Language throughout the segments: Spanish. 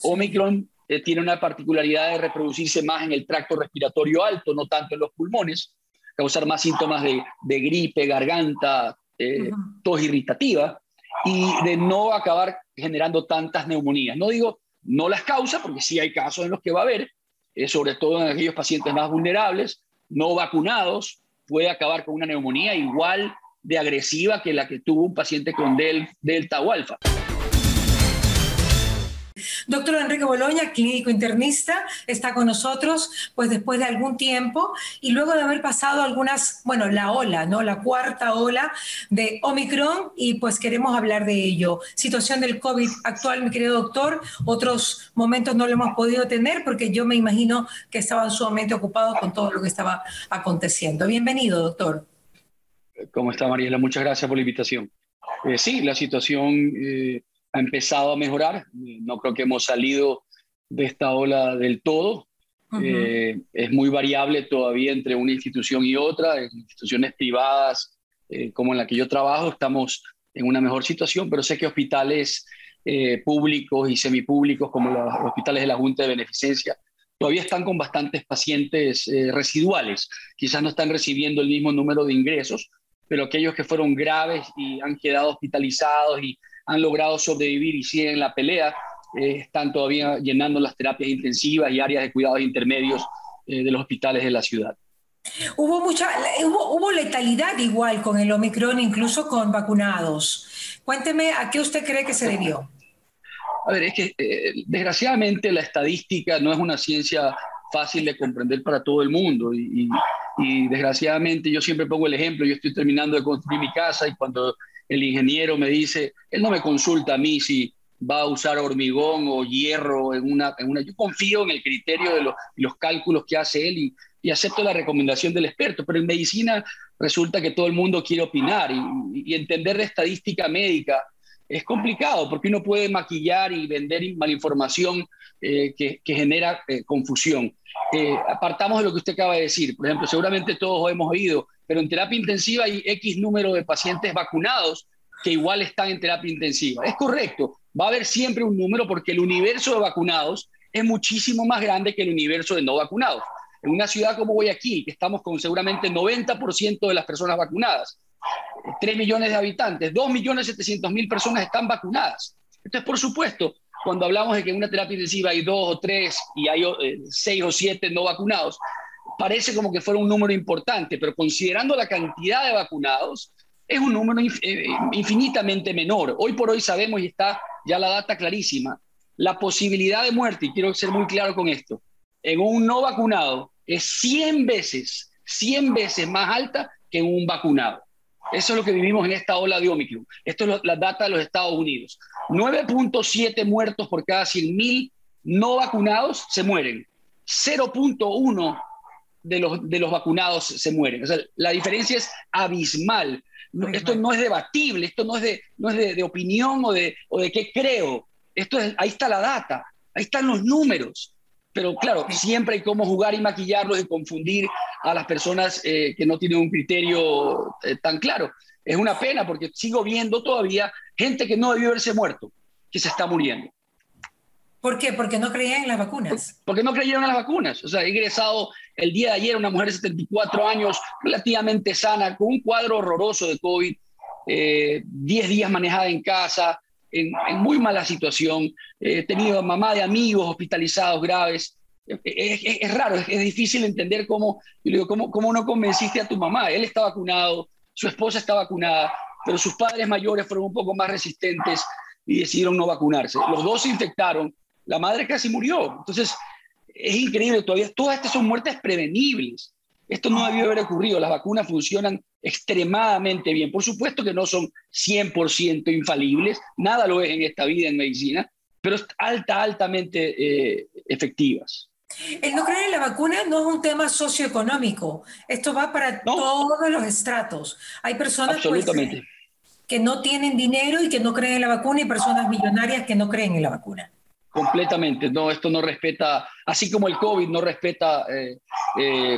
Sí. Omicron tiene una particularidad de reproducirse más en el tracto respiratorio alto, no tanto en los pulmones, causar más síntomas de gripe, garganta, tos irritativa, y de no acabar generando tantas neumonías. No digo no las causa, porque sí hay casos en los que va a haber, sobre todo en aquellos pacientes más vulnerables, no vacunados, puede acabar con una neumonía igual de agresiva que la que tuvo un paciente con Delta o Alfa. Doctor Enrique Boloña, clínico internista, está con nosotros pues después de algún tiempo y luego de haber pasado la ola, ¿no? La cuarta ola de Omicron, y pues queremos hablar de ello. Situación del COVID actual, mi querido doctor, otros momentos no lo hemos podido tener porque yo me imagino que estaban sumamente ocupados con todo lo que estaba aconteciendo. Bienvenido, doctor. ¿Cómo está, Mariela? Muchas gracias por la invitación. Sí, la situación ha empezado a mejorar. No creo que hemos salido de esta ola del todo. Es muy variable todavía entre una institución y otra. En instituciones privadas, como en la que yo trabajo, estamos en una mejor situación, pero sé que hospitales públicos y semipúblicos, como los hospitales de la Junta de Beneficencia, todavía están con bastantes pacientes residuales. Quizás no están recibiendo el mismo número de ingresos, pero aquellos que fueron graves y han quedado hospitalizados y han logrado sobrevivir y siguen la pelea, están todavía llenando las terapias intensivas y áreas de cuidados intermedios de los hospitales de la ciudad. Hubo letalidad igual con el Omicron, incluso con vacunados. Cuénteme, ¿a qué usted cree que se debió? A ver, es que desgraciadamente la estadística no es una ciencia fácil de comprender para todo el mundo y desgraciadamente yo siempre pongo el ejemplo. Yo estoy terminando de construir mi casa y cuando el ingeniero me dice, él no me consulta a mí si va a usar hormigón o hierro en una yo confío en el criterio de los cálculos que hace él y acepto la recomendación del experto, pero en medicina resulta que todo el mundo quiere opinar y entender de estadística médica es complicado porque uno puede maquillar y vender malinformación que genera confusión. Apartamos de lo que usted acaba de decir. Por ejemplo, seguramente todos hemos oído, pero en terapia intensiva hay X número de pacientes vacunados que igual están en terapia intensiva. Es correcto, va a haber siempre un número porque el universo de vacunados es muchísimo más grande que el universo de no vacunados. En una ciudad como Guayaquil, que estamos con seguramente 90% de las personas vacunadas, 3 millones de habitantes, 2.700.000 personas están vacunadas. Entonces, por supuesto, cuando hablamos de que en una terapia intensiva hay 2 o 3 y hay 6 o 7 no vacunados, parece como que fuera un número importante, pero considerando la cantidad de vacunados, es un número infinitamente menor. Hoy por hoy sabemos, y está ya la data clarísima, la posibilidad de muerte, y quiero ser muy claro con esto, en un no vacunado es 100 veces más alta que en un vacunado. Eso es lo que vivimos en esta ola de Omicron. Esto es la data de los Estados Unidos. 9.7 muertos por cada 100.000 no vacunados se mueren. 0.1 de los vacunados se mueren. O sea, la diferencia es abismal. Esto no es debatible, esto no es de opinión o de qué creo. Ahí está la data, ahí están los números. Pero claro, siempre hay cómo jugar y maquillarlos y confundir a las personas que no tienen un criterio tan claro. Es una pena porque sigo viendo todavía gente que no debió haberse muerto, que se está muriendo. ¿Por qué? Porque no creían en las vacunas. Porque no creyeron en las vacunas. O sea, he ingresado el día de ayer una mujer de 74 años, relativamente sana, con un cuadro horroroso de COVID, 10 días manejada en casa, en muy mala situación. He tenido mamá de amigos hospitalizados graves. Es raro, es difícil entender cómo no convenciste a tu mamá. Él está vacunado, su esposa está vacunada, pero sus padres mayores fueron un poco más resistentes y decidieron no vacunarse. Los dos se infectaron, la madre casi murió. Entonces, es increíble todavía. Todas estas son muertes prevenibles. Esto no debió haber ocurrido. Las vacunas funcionan extremadamente bien. Por supuesto que no son 100% infalibles, nada lo es en esta vida en medicina, pero altamente efectivas. El no creer en la vacuna no es un tema socioeconómico. Esto va para todos los estratos. Hay personas absolutamente que no tienen dinero y que no creen en la vacuna y personas millonarias que no creen en la vacuna. Completamente, no, esto no respeta, así como el COVID no respeta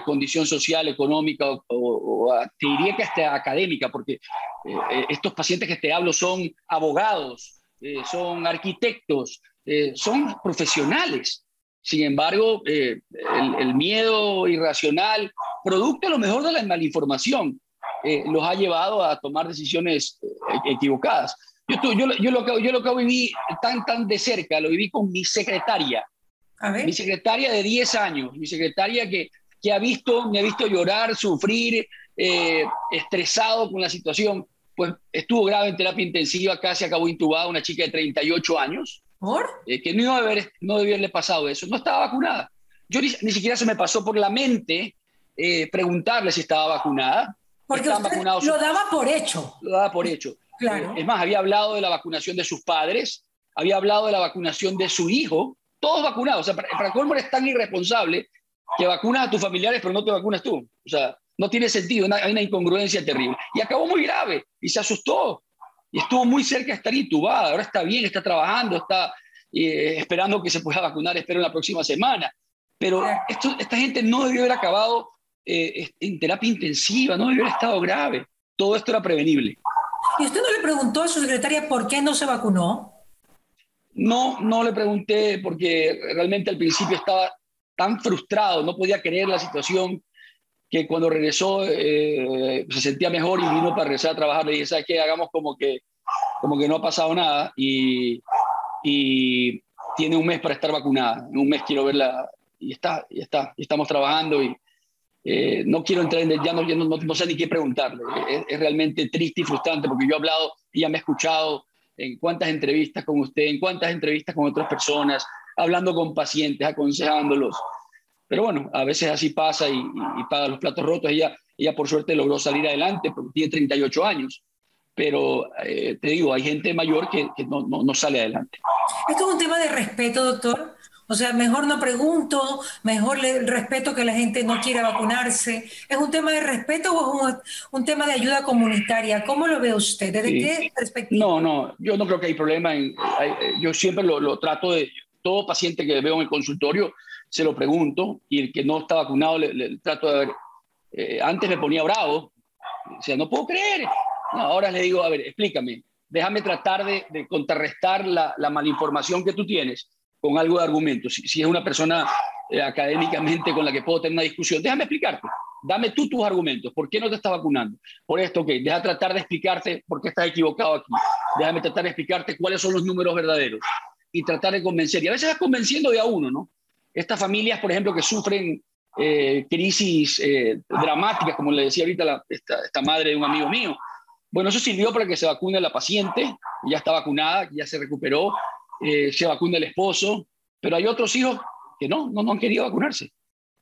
condición social, económica o te diría que hasta académica, porque estos pacientes que te hablo son abogados, son arquitectos, son profesionales. Sin embargo, el miedo irracional, producto a lo mejor de la malinformación, los ha llevado a tomar decisiones equivocadas. Yo lo que viví tan de cerca, lo viví con mi secretaria. A ver. Mi secretaria de 10 años, mi secretaria que me ha visto llorar, sufrir, estresado con la situación, pues estuvo grave en terapia intensiva, casi acabó intubada, una chica de 38 años, que no debió haberle pasado eso, no estaba vacunada. Yo ni siquiera se me pasó por la mente preguntarle si estaba vacunada. Porque usted lo daba por hecho. Lo daba por hecho. Claro. Es más, había hablado de la vacunación de sus padres, había hablado de la vacunación de su hijo, todos vacunados. O sea, para colmo eres tan irresponsable que vacunas a tus familiares pero no te vacunas tú. O sea, no tiene sentido, hay una incongruencia terrible. Y acabó muy grave y se asustó. Y estuvo muy cerca de estar intubada. Ahora está bien, está trabajando, está esperando que se pueda vacunar, espero en la próxima semana. Pero esta gente no debió haber acabado en terapia intensiva, no debió haber estado grave. Todo esto era prevenible. ¿Y usted no le preguntó a su secretaria por qué no se vacunó? No le pregunté porque realmente al principio estaba tan frustrado, no podía creer la situación, que cuando regresó se sentía mejor y vino para regresar a trabajar. Le dije, ¿sabes qué? Hagamos como que no ha pasado nada y tiene un mes para estar vacunada. En un mes quiero verla y estamos trabajando y no quiero entrar en ya no sé ni qué preguntarle. Es realmente triste y frustrante porque yo he hablado, ella me ha escuchado en cuántas entrevistas con usted, en cuántas entrevistas con otras personas, hablando con pacientes, aconsejándolos. Pero bueno, a veces así pasa y paga los platos rotos. Ella por suerte logró salir adelante porque tiene 38 años. Pero te digo, hay gente mayor que no sale adelante. ¿Esto es un tema de respeto, doctor? O sea, mejor no pregunto, mejor respeto que la gente no quiera vacunarse. ¿Es un tema de respeto o es un tema de ayuda comunitaria? ¿Cómo lo ve usted? ¿Desde qué perspectiva? No, yo no creo que hay problema. Yo siempre lo trato de... Todo paciente que veo en el consultorio se lo pregunto y el que no está vacunado le trato de ver. Antes me ponía bravo, o sea, no puedo creer. No, ahora le digo, a ver, explícame, déjame tratar de contrarrestar la malinformación que tú tienes con algo de argumento. Si es una persona académicamente con la que puedo tener una discusión, déjame explicarte. Dame tú tus argumentos. ¿Por qué no te estás vacunando? Por esto, ok. Deja tratar de explicarte por qué estás equivocado aquí. Déjame tratar de explicarte cuáles son los números verdaderos y tratar de convencer. Y a veces vas convenciendo de a uno, ¿no? Estas familias, por ejemplo, que sufren crisis dramáticas, como le decía ahorita esta madre de un amigo mío. Bueno, eso sirvió para que se vacune la paciente, ya está vacunada, ya se recuperó, se vacuna el esposo, pero hay otros hijos que no han querido vacunarse.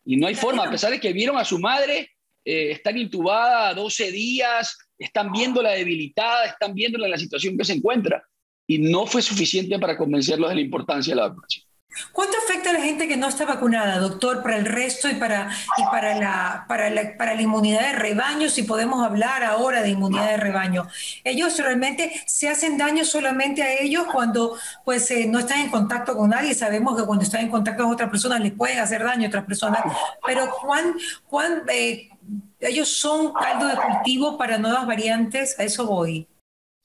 Y no hay forma, a pesar de que vieron a su madre, están intubada 12 días, están viéndola debilitada, están viéndola en la situación que se encuentra, y no fue suficiente para convencerlos de la importancia de la vacunación. ¿Cuánto afecta a la gente que no está vacunada, doctor, para el resto y para la inmunidad de rebaño, si podemos hablar ahora de inmunidad de rebaño? Ellos realmente se hacen daño solamente a ellos cuando pues no están en contacto con nadie. Sabemos que cuando están en contacto con otras personas les pueden hacer daño a otras personas, pero ellos son caldo de cultivo para nuevas variantes. A eso voy.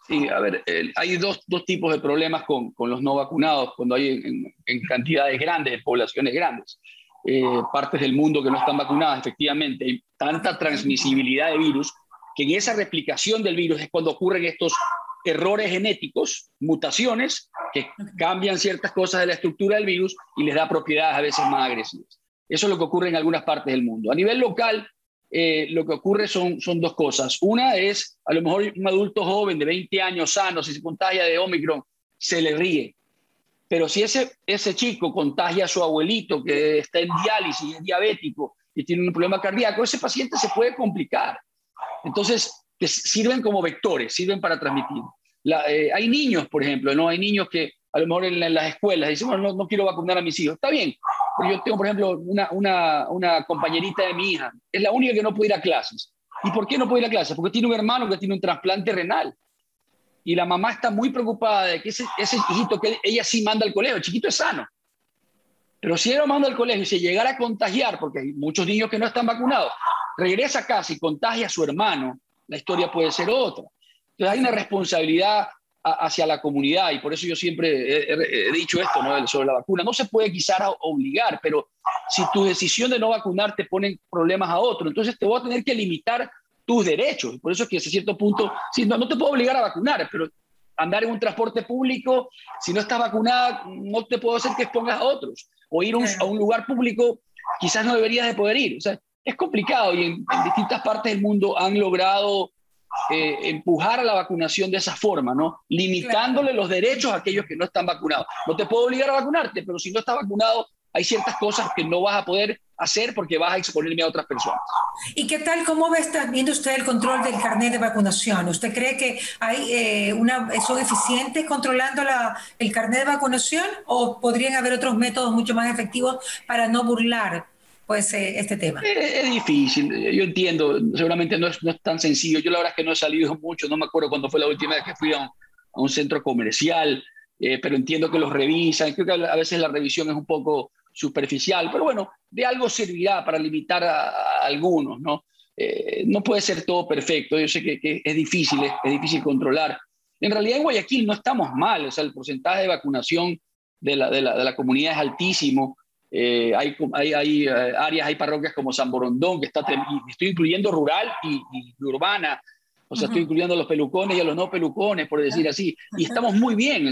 Sí, a ver, hay dos tipos de problemas con los no vacunados cuando hay en cantidades grandes, en poblaciones grandes. Partes del mundo que no están vacunadas, efectivamente. Hay tanta transmisibilidad de virus que en esa replicación del virus es cuando ocurren estos errores genéticos, mutaciones, que cambian ciertas cosas de la estructura del virus y les da propiedades a veces más agresivas. Eso es lo que ocurre en algunas partes del mundo. A nivel local, lo que ocurre son dos cosas. Una es, a lo mejor un adulto joven de 20 años sano, si se contagia de Omicron, se le ríe. Pero si ese chico contagia a su abuelito que está en diálisis, es diabético y tiene un problema cardíaco, ese paciente se puede complicar. Entonces, sirven como vectores, sirven para transmitir. Hay niños, por ejemplo, ¿no? Hay niños que a lo mejor en las escuelas dicen, bueno, no quiero vacunar a mis hijos. Está bien, pero yo tengo, por ejemplo, una compañerita de mi hija, es la única que no puede ir a clases. ¿Y por qué no puede ir a clases? Porque tiene un hermano que tiene un trasplante renal. Y la mamá está muy preocupada de que ese hijito que ella sí manda al colegio, el chiquito es sano. Pero si ella lo manda al colegio y se llegara a contagiar, porque hay muchos niños que no están vacunados, regresa a casa y contagia a su hermano, la historia puede ser otra. Entonces hay una responsabilidad hacia la comunidad, y por eso yo siempre he dicho esto, ¿no?, sobre la vacuna. No se puede quizás obligar, pero si tu decisión de no vacunarte pone problemas a otro, entonces te voy a tener que limitar tus derechos. Por eso es que hasta cierto punto, sí, no te puedo obligar a vacunar, pero andar en un transporte público, si no estás vacunada, no te puedo hacer que expongas a otros. O ir a un lugar público, quizás no deberías de poder ir. O sea, es complicado, y en distintas partes del mundo han logrado empujar a la vacunación de esa forma, ¿no? Limitándole los derechos a aquellos que no están vacunados. No te puedo obligar a vacunarte, pero si no estás vacunado, hay ciertas cosas que no vas a poder hacer porque vas a exponerme a otras personas. ¿Y qué tal, cómo está viendo usted el control del carnet de vacunación? ¿Usted cree que son eficientes controlando el carnet de vacunación, o podrían haber otros métodos mucho más efectivos para no burlar pues este tema? Es difícil, yo entiendo, seguramente no es tan sencillo. Yo la verdad es que no he salido mucho, no me acuerdo cuándo fue la última vez que fui a un centro comercial, pero entiendo que los revisan. Creo que a veces la revisión es un poco superficial, pero bueno, de algo servirá para limitar a algunos, ¿no? No puede ser todo perfecto, yo sé que es difícil controlar. En realidad en Guayaquil no estamos mal, o sea, el porcentaje de vacunación de la comunidad es altísimo. Hay áreas, hay parroquias como San Borondón, que estoy incluyendo rural y urbana, o sea, estoy incluyendo a los pelucones y a los no pelucones, por decir así, y estamos muy bien.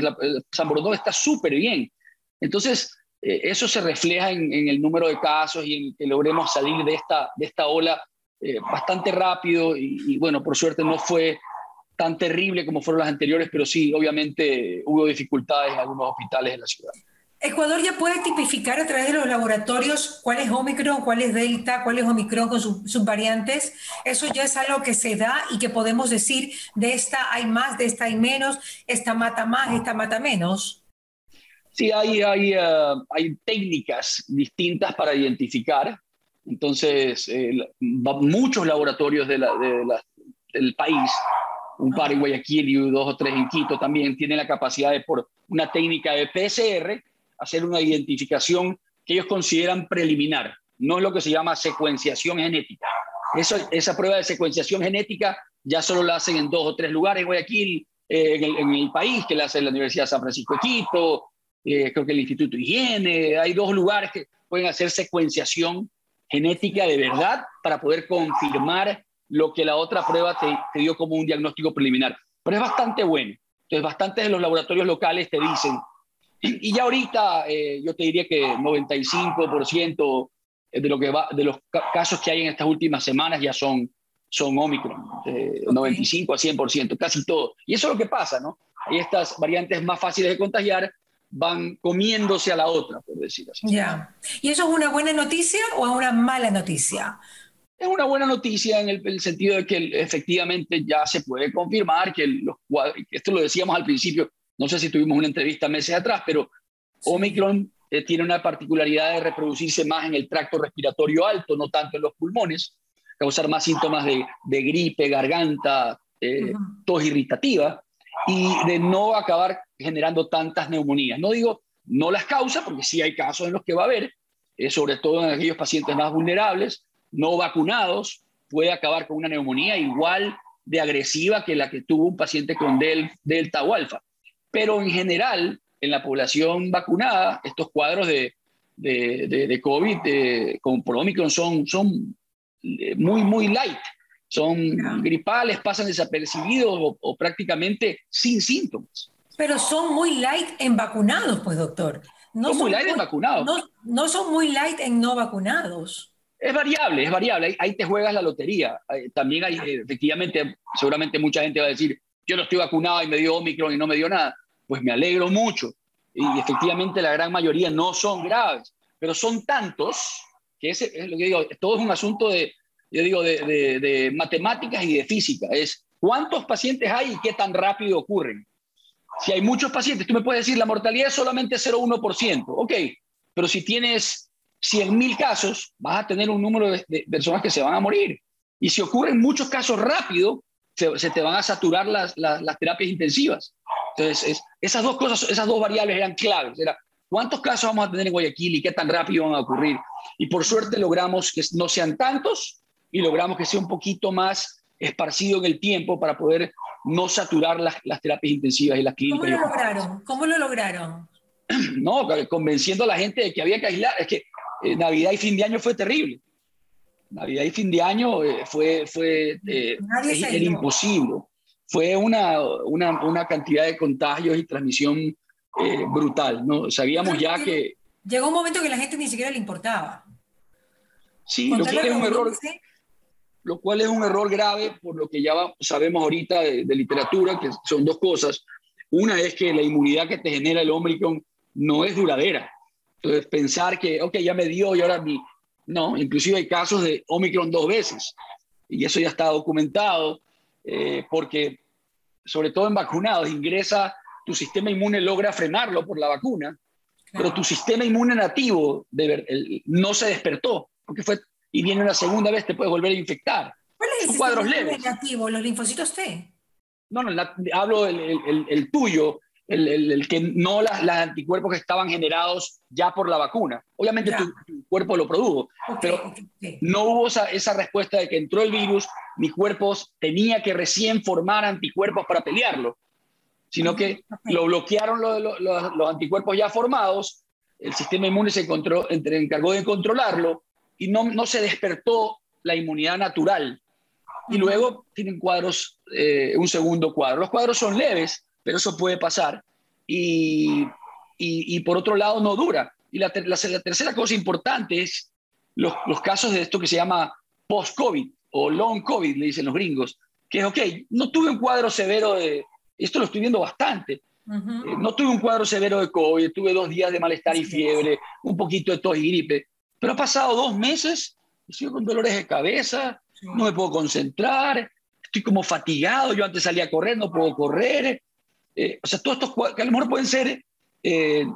San Borondón está súper bien. Entonces, eso se refleja en el número de casos y en que logremos salir de esta ola bastante rápido, y bueno, por suerte no fue tan terrible como fueron las anteriores, pero sí, obviamente hubo dificultades en algunos hospitales de la ciudad. ¿Ecuador ya puede tipificar a través de los laboratorios cuál es Omicron, cuál es Delta, cuál es Omicron con sus variantes? ¿Eso ya es algo que se da y que podemos decir, de esta hay más, de esta hay menos, esta mata más, esta mata menos? Sí, hay técnicas distintas para identificar. Entonces, muchos laboratorios del país, un par en Guayaquil y 2 o 3 en Quito, también tienen la capacidad de, por una técnica de PCR, hacer una identificación que ellos consideran preliminar. No es lo que se llama secuenciación genética. Esa prueba de secuenciación genética ya solo la hacen en 2 o 3 lugares en Guayaquil, en el país, que la hace la Universidad de San Francisco de Quito, creo que el Instituto de Higiene. Hay 2 lugares que pueden hacer secuenciación genética de verdad para poder confirmar lo que la otra prueba te dio como un diagnóstico preliminar. Pero es bastante bueno. Entonces, bastantes de los laboratorios locales te dicen, y ya ahorita yo te diría que 95% de los casos que hay en estas últimas semanas ya son Omicron, 95 a 100%, casi todo. Y eso es lo que pasa, ¿no? Y estas variantes más fáciles de contagiar van comiéndose a la otra, por decir así. Ya. ¿Y eso es una buena noticia o es una mala noticia? Es una buena noticia en el sentido de que efectivamente ya se puede confirmar que esto lo decíamos al principio, no sé si tuvimos una entrevista meses atrás, pero Omicron tiene una particularidad de reproducirse más en el tracto respiratorio alto, no tanto en los pulmones, causar más síntomas de gripe, garganta, tos irritativa, y de no acabar generando tantas neumonías. No digo no las causa, porque sí hay casos en los que va a haber, sobre todo en aquellos pacientes más vulnerables, no vacunados, puede acabar con una neumonía igual de agresiva que la que tuvo un paciente con Delta o Alfa. Pero en general, en la población vacunada, estos cuadros de COVID por Omicron son muy, muy light. Son gripales, pasan desapercibidos o prácticamente sin síntomas. Pero son muy light en vacunados, pues, doctor. No son muy light en vacunados. No son muy light en no vacunados. Es variable. Ahí te juegas la lotería. También hay, efectivamente, seguramente mucha gente va a decir, yo no estoy vacunado y me dio Omicron y no me dio nada. Pues me alegro mucho. Y efectivamente la gran mayoría no son graves, pero son tantos que es lo que digo, todo es un asunto de matemáticas y de física. Es cuántos pacientes hay y qué tan rápido ocurren. Si hay muchos pacientes, tú me puedes decir, la mortalidad es solamente 0,1%. Ok, pero si tienes 100.000 casos, vas a tener un número de personas que se van a morir. Y si ocurren muchos casos rápido, se te van a saturar las terapias intensivas. Entonces, esas dos variables eran claves. Era cuántos casos vamos a tener en Guayaquil y qué tan rápido van a ocurrir. Y por suerte logramos que no sean tantos y logramos que sea un poquito más esparcido en el tiempo para poder no saturar las terapias intensivas y las clínicas. ¿Cómo lo lograron? ¿Cómo lo lograron? No, convenciendo a la gente de que había que aislar. Es que Navidad y fin de año fue terrible. Navidad y fin de año era imposible. Fue una cantidad de contagios y transmisión brutal, ¿no? Sabíamos ya que... Llegó un momento que la gente ni siquiera le importaba. Sí, lo cual es un error grave por lo que ya sabemos ahorita de literatura, que son dos cosas. Una es que la inmunidad que te genera el Omicron no es duradera. Entonces, pensar que, ok, ya me dio y ahora no, inclusive hay casos de Omicron 2 veces. Y eso ya está documentado, porque sobre todo en vacunados tu sistema inmune logra frenarlo por la vacuna, pero tu sistema inmune nativo no se despertó, porque y viene una segunda vez, te puedes volver a infectar. ¿Cuál es Son cuadros leves. Negativo? ¿Los linfocitos T? No, hablo el tuyo, el que no los anticuerpos que estaban generados ya por la vacuna. Obviamente tu cuerpo lo produjo, pero no hubo esa respuesta de que entró el virus, mi cuerpo tenía que recién formar anticuerpos para pelearlo, sino que lo bloquearon los anticuerpos ya formados, el sistema inmune se encargó de controlarlo y no se despertó la inmunidad natural. Y luego tienen cuadros, un segundo cuadro. Los cuadros son leves, pero eso puede pasar. Y por otro lado no dura. Y la tercera cosa importante es los casos de esto que se llama post-COVID o long COVID, le dicen los gringos, que es, ok, no tuve un cuadro severo esto lo estoy viendo bastante, no tuve un cuadro severo de COVID, tuve 2 días de malestar y fiebre, un poquito de tos y gripe, pero ha pasado 2 meses, estoy con dolores de cabeza, no me puedo concentrar, estoy como fatigado, yo antes salía a correr, no puedo correr, o sea, todos estos cuadros que a lo mejor pueden ser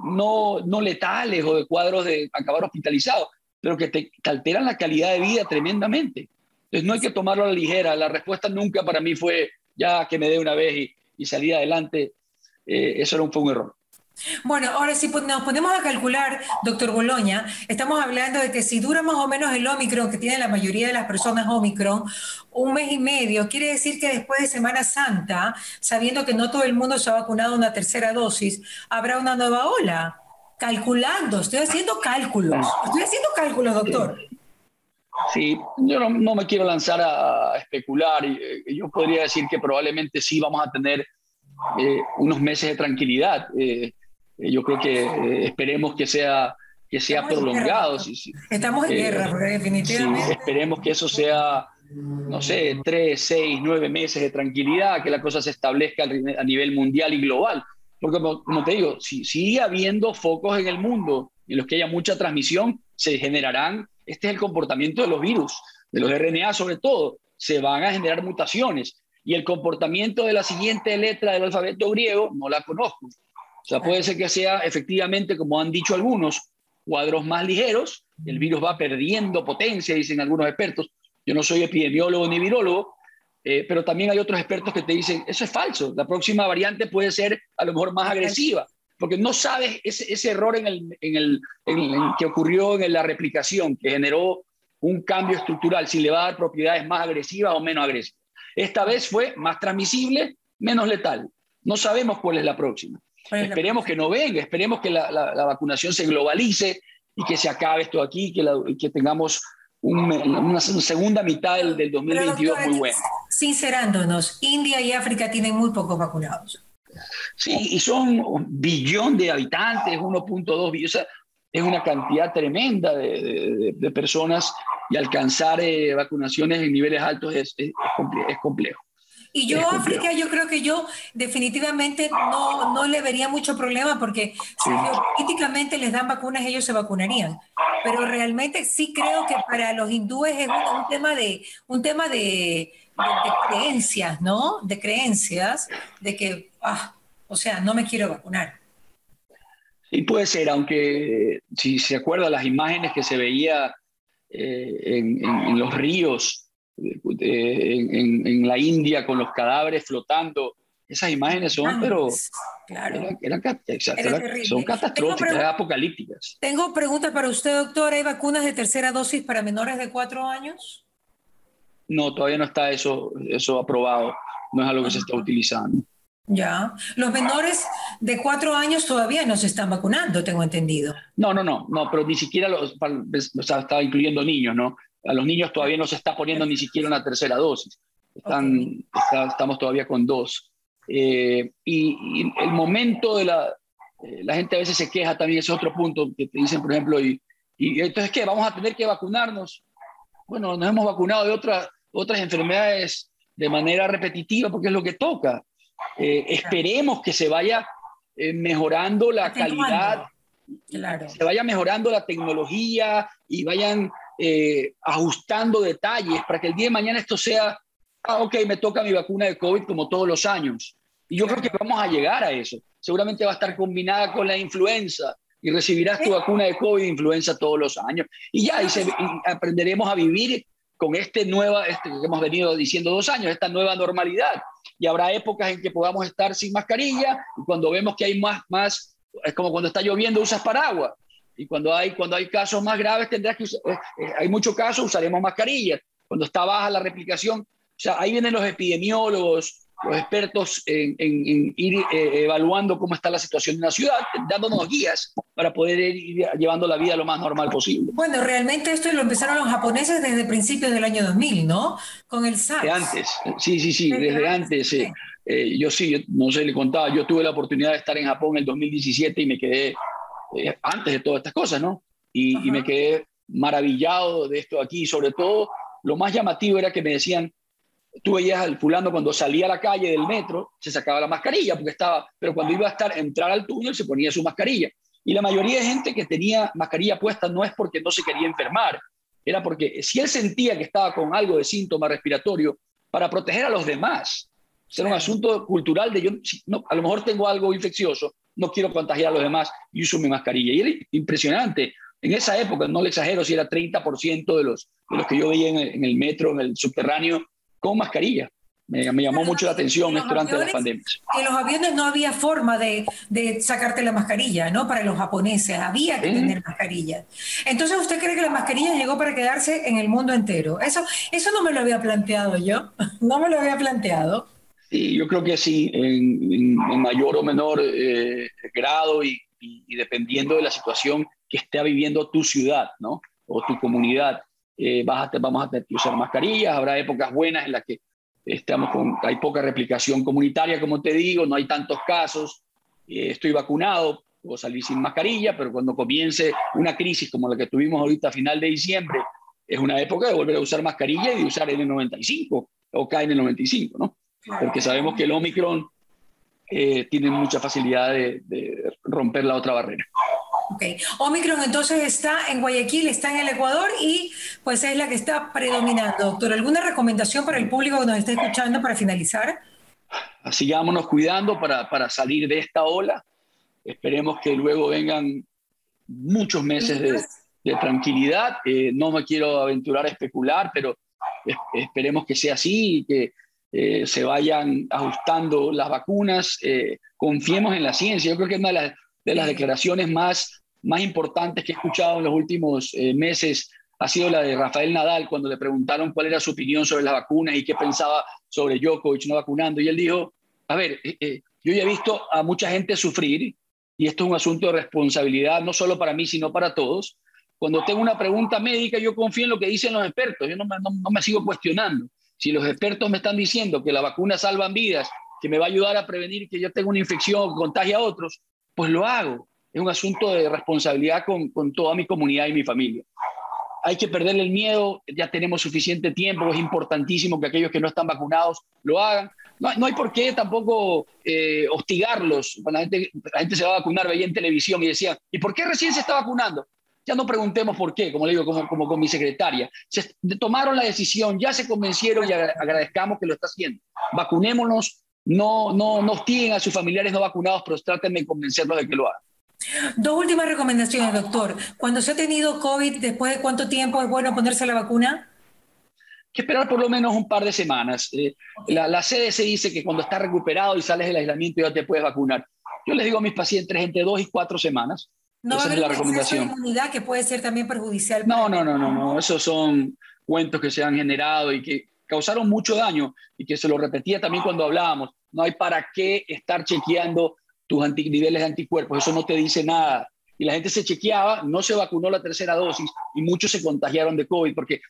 no letales o de cuadros de acabar hospitalizados, pero que te alteran la calidad de vida tremendamente. Entonces no hay que tomarlo a la ligera. La respuesta nunca para mí fue ya que me dé una vez y salir adelante. Eso fue un error. Bueno, ahora si nos ponemos a calcular, doctor Boloña, estamos hablando de que si dura más o menos el Omicron, que tiene la mayoría de las personas Omicron, 1 mes y medio, quiere decir que después de Semana Santa, sabiendo que no todo el mundo se ha vacunado una tercera dosis, habrá una nueva ola. Calculando, estoy haciendo cálculos, doctor. Sí, yo no me quiero lanzar a especular. Yo podría decir que probablemente sí vamos a tener unos meses de tranquilidad. Yo creo que esperemos que sea prolongado. Estamos en guerra, porque definitivamente... Sí, esperemos que eso sea, no sé, 3, 6, 9 meses de tranquilidad, que la cosa se establezca a nivel mundial y global. Porque, como te digo, si sigue habiendo focos en el mundo en los que haya mucha transmisión, se generarán, este es el comportamiento de los virus, de los RNA sobre todo, se van a generar mutaciones. Y el comportamiento de la siguiente letra del alfabeto griego no la conozco. O sea, puede ser que sea efectivamente, como han dicho algunos, cuadros más ligeros, el virus va perdiendo potencia, dicen algunos expertos. Yo no soy epidemiólogo ni virólogo, pero también hay otros expertos que te dicen, eso es falso, la próxima variante puede ser a lo mejor más agresiva, porque no sabes ese error que ocurrió en la replicación, que generó un cambio estructural, si le va a dar propiedades más agresivas o menos agresivas. Esta vez fue más transmisible, menos letal. No sabemos cuál es la próxima. Esperemos que no venga, esperemos que la vacunación se globalice y que se acabe esto aquí, que tengamos una segunda mitad del 2022 pero, doctora, muy buena. Sincerándonos, India y África tienen muy pocos vacunados. Sí, y son 1 billón de habitantes, 1.2 billones, o sea, es una cantidad tremenda de personas y alcanzar vacunaciones en niveles altos es complejo. Y yo África, yo creo que yo definitivamente no le vería mucho problema porque si políticamente les dan vacunas, ellos se vacunarían. Pero realmente sí creo que para los hindúes es un tema de creencias, ¿no? De creencias, de que, o sea, no me quiero vacunar. Sí, puede ser, aunque si se acuerda las imágenes que se veía en los ríos, en la India con los cadáveres flotando, esas imágenes son, pero claro. son catastróficas, apocalípticas. Tengo preguntas para usted, doctor. ¿Hay vacunas de tercera dosis para menores de 4 años? No, todavía no está eso aprobado. no es algo que se está utilizando. Ya. Los menores de 4 años todavía no se están vacunando, tengo entendido. No, pero ni siquiera o sea, estaba incluyendo niños, ¿no? A los niños todavía no se está poniendo ni siquiera una tercera dosis. Estamos todavía con 2. Y el momento de la gente a veces se queja también, ese es otro punto que te dicen, por ejemplo, y entonces, ¿qué? ¿Vamos a tener que vacunarnos? Bueno, nos hemos vacunado de otras enfermedades de manera repetitiva porque es lo que toca. Esperemos que se vaya mejorando la calidad, claro, se vaya mejorando la tecnología y vayan ajustando detalles para que el día de mañana esto sea, ok, me toca mi vacuna de COVID como todos los años. Y yo creo que vamos a llegar a eso. Seguramente va a estar combinada con la influenza y recibirás tu vacuna de COVID e influenza todos los años. Y ya, y aprenderemos a vivir con que hemos venido diciendo 2 años, esta nueva normalidad. Y habrá épocas en que podamos estar sin mascarilla y cuando vemos que hay más es como cuando está lloviendo usas paraguas. Y cuando hay casos más graves tendrás que hay muchos casos, usaremos mascarillas. Cuando está baja la replicación, o sea, ahí vienen los epidemiólogos, los expertos en ir evaluando cómo está la situación en la ciudad, dándonos guías para poder ir llevando la vida lo más normal posible. Bueno, realmente esto lo empezaron los japoneses desde principios del año 2000, ¿no? Con el SARS. De antes, sí, desde antes. Yo no sé, le contaba, yo tuve la oportunidad de estar en Japón en el 2017 y me quedé, antes de todas estas cosas, ¿no? Y me quedé maravillado de esto aquí. Sobre todo, lo más llamativo era que me decían, tú veías al fulano cuando salía a la calle del metro, se sacaba la mascarilla, pero cuando iba a entrar al túnel se ponía su mascarilla. Y la mayoría de gente que tenía mascarilla puesta no es porque no se quería enfermar, era porque si él sentía que estaba con algo de síntoma respiratorio, para proteger a los demás. Era un asunto cultural de a lo mejor tengo algo infeccioso, no quiero contagiar a los demás y uso mi mascarilla. Y era impresionante. En esa época, no le exagero, si era 30% de los que yo veía en el metro, en el subterráneo, con mascarilla. Me llamó mucho la atención esto durante las pandemias. En los aviones no había forma de sacarte la mascarilla, ¿no? Para los japoneses, había que tener mascarilla. Entonces, ¿usted cree que la mascarilla llegó para quedarse en el mundo entero? Eso no me lo había planteado yo, no me lo había planteado. Sí, yo creo que sí, en mayor o menor grado y dependiendo de la situación que esté viviendo tu ciudad, ¿no? O tu comunidad. Vamos a tener que usar mascarillas, habrá épocas buenas en las que hay poca replicación comunitaria, como te digo, no hay tantos casos, estoy vacunado, puedo salir sin mascarilla, pero cuando comience una crisis como la que tuvimos ahorita a final de diciembre, es una época de volver a usar mascarilla y de usar N95 o KN95, ¿no? Porque sabemos que el Omicron tiene mucha facilidad de romper la otra barrera. Ok. Omicron entonces está en Guayaquil, está en el Ecuador y pues es la que está predominando. Doctor, ¿alguna recomendación para el público que nos está escuchando para finalizar? Sigámonos cuidando para salir de esta ola. Esperemos que luego vengan muchos meses de tranquilidad. No me quiero aventurar a especular, pero esperemos que sea así y que se vayan ajustando las vacunas. Confiemos en la ciencia. Yo creo que es una de las declaraciones más importantes que he escuchado en los últimos meses ha sido la de Rafael Nadal, cuando le preguntaron cuál era su opinión sobre las vacunas y qué pensaba sobre Djokovic no vacunando. Y él dijo, a ver, yo ya he visto a mucha gente sufrir y esto es un asunto de responsabilidad, no solo para mí, sino para todos. Cuando tengo una pregunta médica, yo confío en lo que dicen los expertos. Yo no me sigo cuestionando. Si los expertos me están diciendo que la vacuna salvan vidas, que me va a ayudar a prevenir que yo tenga una infección o que contagie a otros, pues lo hago. Es un asunto de responsabilidad con toda mi comunidad y mi familia. Hay que perderle el miedo, ya tenemos suficiente tiempo, es importantísimo que aquellos que no están vacunados lo hagan. No hay por qué tampoco hostigarlos. La gente se va a vacunar, veía en televisión y decía, ¿y por qué recién se está vacunando? Ya no preguntemos por qué, como le digo, como con mi secretaria. Se tomaron la decisión, ya se convencieron y agradezcamos que lo está haciendo. Vacunémonos, no hostiguen a sus familiares no vacunados, pero traten de convencerlos de que lo hagan. 2 últimas recomendaciones, doctor. Cuando se ha tenido COVID, ¿después de cuánto tiempo es bueno ponerse la vacuna? Hay que esperar por lo menos un par de semanas. La CDC dice que cuando estás recuperado y sales del aislamiento ya te puedes vacunar. Yo les digo a mis pacientes entre 2 y 4 semanas. No va a haber la recomendación. Una inmunidad que puede ser también perjudicial. No. Esos son cuentos que se han generado y que causaron mucho daño y que se lo repetía también cuando hablábamos. No hay para qué estar chequeando tus niveles de anticuerpos, eso no te dice nada. Y la gente se chequeaba, no se vacunó la tercera dosis y muchos se contagiaron de COVID, porque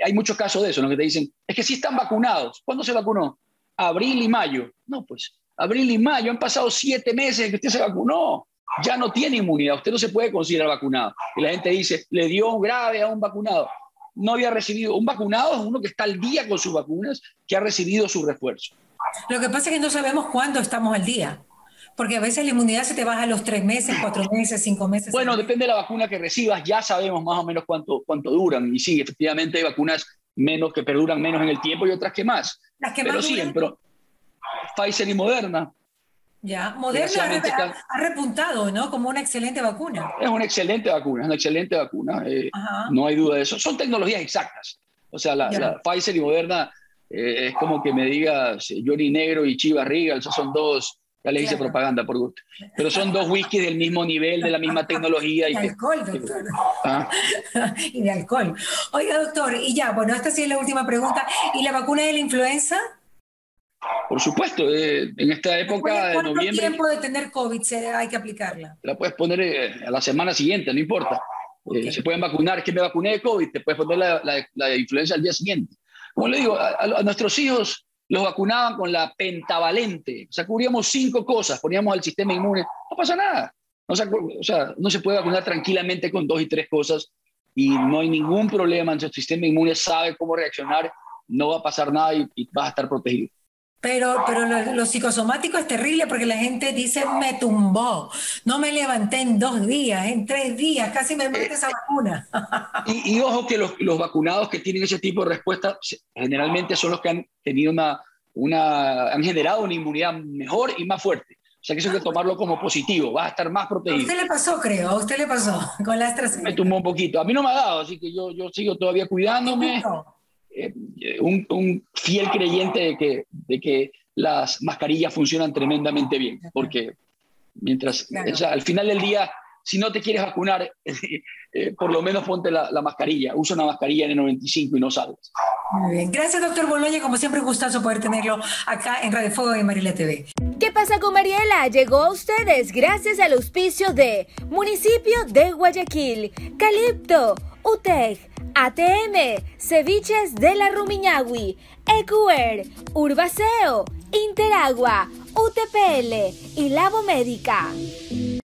hay muchos casos de eso, ¿no? Que te dicen, es que sí están vacunados. ¿Cuándo se vacunó? Abril y mayo. No, pues, abril y mayo, han pasado 7 meses que usted se vacunó. Ya no tiene inmunidad, usted no se puede considerar vacunado. Y la gente dice, le dio un grave a un vacunado. No había recibido, un vacunado es uno que está al día con sus vacunas, que ha recibido su refuerzo. Lo que pasa es que no sabemos cuándo estamos al día, porque a veces la inmunidad se te baja a los 3 meses, 4 meses, 5 meses. Bueno, depende de la vacuna que recibas, ya sabemos más o menos cuánto duran. Y sí, efectivamente hay vacunas menos que perduran menos en el tiempo y otras que más. Las que pero más sí, duran. pero Pfizer y Moderna. Ya, Moderna ha repuntado, ¿no? Como una excelente vacuna. Es una excelente vacuna, es una excelente vacuna. No hay duda de eso. Son tecnologías exactas. O sea, la Pfizer y Moderna es como que me digas Johnny Negro y Chivas Regal, esos son dos, ya les hice propaganda por gusto, pero son 2 whiskies del mismo nivel, de la misma tecnología. Y de alcohol, doctor. Y de alcohol. Oiga, doctor, y ya, bueno, esta sí es la última pregunta. ¿Y la vacuna de la influenza? Por supuesto, en esta época de noviembre. ¿Cuánto tiempo de tener COVID hay que aplicarla? La puedes poner a la semana siguiente, no importa. Okay. Se pueden vacunar, es que me vacuné de COVID, te puedes poner la de influenza al día siguiente. Como le digo, a nuestros hijos los vacunaban con la pentavalente, o sea, cubríamos 5 cosas, poníamos al sistema inmune, no pasa nada. O sea, no se puede vacunar tranquilamente con 2 y 3 cosas y no hay ningún problema, nuestro sistema inmune sabe cómo reaccionar, no va a pasar nada y vas a estar protegido. Pero lo psicosomático es terrible porque la gente dice, me tumbó, no me levanté en 2 días, en 3 días, casi me mete esa vacuna. Y ojo que los vacunados que tienen ese tipo de respuesta generalmente son los que han tenido han generado una inmunidad mejor y más fuerte. O sea que eso hay que tomarlo como positivo, vas a estar más protegido. A usted le pasó, creo, a usted le pasó con la AstraZeneca. Me tumbó un poquito, a mí no me ha dado, así que yo sigo todavía cuidándome. Un fiel creyente de que las mascarillas funcionan tremendamente bien, porque o sea, al final del día, si no te quieres vacunar, por lo menos ponte la mascarilla, usa una mascarilla N95 y no salgas. Muy bien, gracias doctor Boloña, como siempre un gustazo poder tenerlo acá en Radio Fuego y Mariela TV. ¿Qué pasa con Mariela? Llegó a ustedes gracias al auspicio de Municipio de Guayaquil, Calipto, UTEC, ATM, Ceviches de la Rumiñahui, EQR, Urbaceo, Interagua, UTPL y Labo Médica.